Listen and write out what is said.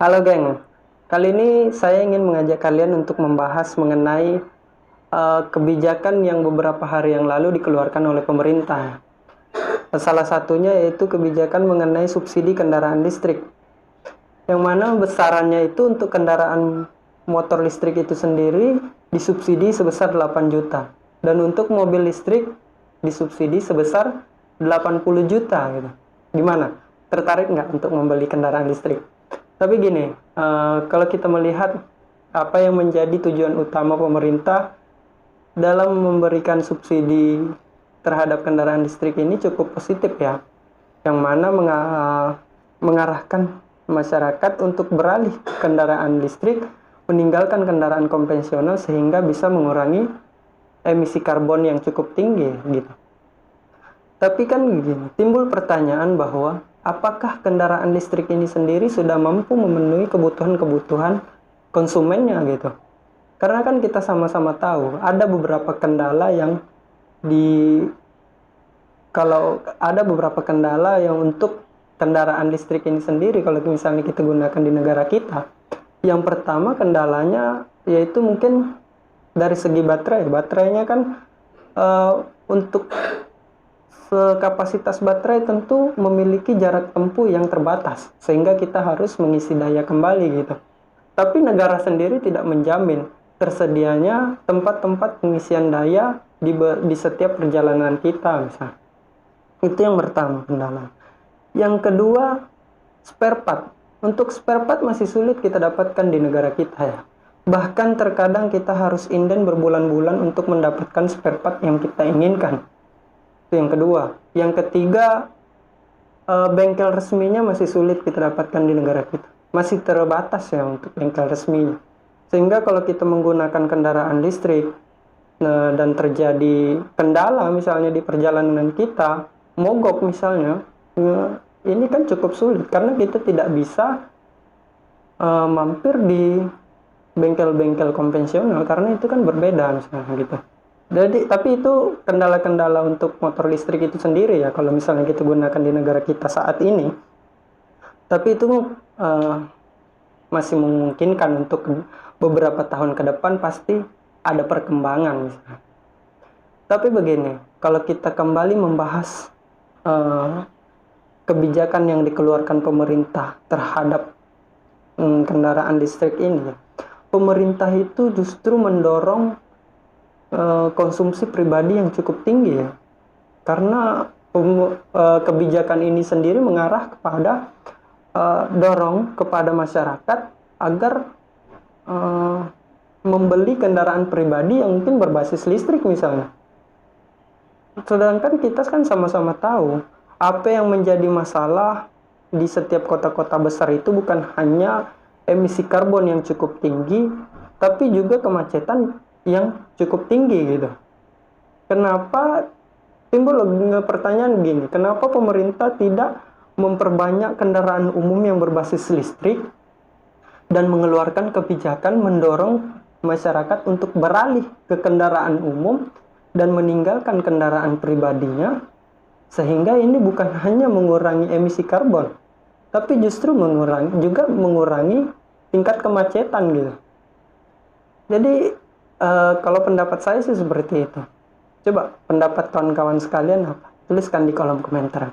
Halo geng, kali ini saya ingin mengajak kalian untuk membahas mengenai kebijakan yang beberapa hari yang lalu dikeluarkan oleh pemerintah. Salah satunya yaitu kebijakan mengenai subsidi kendaraan listrik, yang mana besarannya itu untuk kendaraan motor listrik itu sendiri disubsidi sebesar 8 juta, dan untuk mobil listrik disubsidi sebesar 80 juta gitu. Gimana? Tertarik nggak untuk membeli kendaraan listrik? Tapi gini, kalau kita melihat apa yang menjadi tujuan utama pemerintah dalam memberikan subsidi terhadap kendaraan listrik ini cukup positif ya, yang mana mengarahkan masyarakat untuk beralih ke kendaraan listrik, meninggalkan kendaraan konvensional sehingga bisa mengurangi emisi karbon yang cukup tinggi gitu. Tapi kan begini, timbul pertanyaan bahwa apakah kendaraan listrik ini sendiri sudah mampu memenuhi kebutuhan-kebutuhan konsumennya gitu. Karena kan kita sama-sama tahu ada beberapa kendala yang di kalau ada beberapa kendala yang untuk kendaraan listrik ini sendiri kalau misalnya kita gunakan di negara kita. Yang pertama kendalanya yaitu mungkin dari segi baterai. Baterainya kan untuk kapasitas baterai tentu memiliki jarak tempuh yang terbatas, sehingga kita harus mengisi daya kembali gitu. Tapi negara sendiri tidak menjamin tersedianya tempat-tempat pengisian daya di setiap perjalanan kita misalnya. Itu yang pertama kendala. Yang kedua, spare part. Untuk spare part masih sulit kita dapatkan di negara kita ya. Bahkan terkadang kita harus inden berbulan-bulan untuk mendapatkan spare part yang kita inginkan. Itu yang kedua. Yang ketiga, bengkel resminya masih sulit kita dapatkan di negara kita. Masih terbatas ya untuk bengkel resminya. Sehingga kalau kita menggunakan kendaraan listrik dan terjadi kendala misalnya di perjalanan kita, mogok misalnya, ini kan cukup sulit karena kita tidak bisa mampir di bengkel-bengkel konvensional karena itu kan berbeda misalnya gitu. Jadi, tapi itu kendala-kendala untuk motor listrik itu sendiri ya, kalau misalnya kita gunakan di negara kita saat ini. Tapi itu masih memungkinkan untuk beberapa tahun ke depan pasti ada perkembangan misalnya. Tapi begini, kalau kita kembali membahas kebijakan yang dikeluarkan pemerintah terhadap kendaraan listrik ini, pemerintah itu justru mendorong konsumsi pribadi yang cukup tinggi ya, karena kebijakan ini sendiri mengarah kepada dorong kepada masyarakat agar membeli kendaraan pribadi yang mungkin berbasis listrik misalnya. Sedangkan kita kan sama-sama tahu apa yang menjadi masalah di setiap kota-kota besar itu bukan hanya emisi karbon yang cukup tinggi, tapi juga kemacetan yang cukup tinggi gitu. Kenapa timbul pertanyaan gini, kenapa pemerintah tidak memperbanyak kendaraan umum yang berbasis listrik dan mengeluarkan kebijakan mendorong masyarakat untuk beralih ke kendaraan umum dan meninggalkan kendaraan pribadinya, sehingga ini bukan hanya mengurangi emisi karbon, tapi justru mengurangi tingkat kemacetan gitu. Jadi kalau pendapat saya sih seperti itu. Coba pendapat kawan-kawan sekalian apa? Tuliskan di kolom komentar.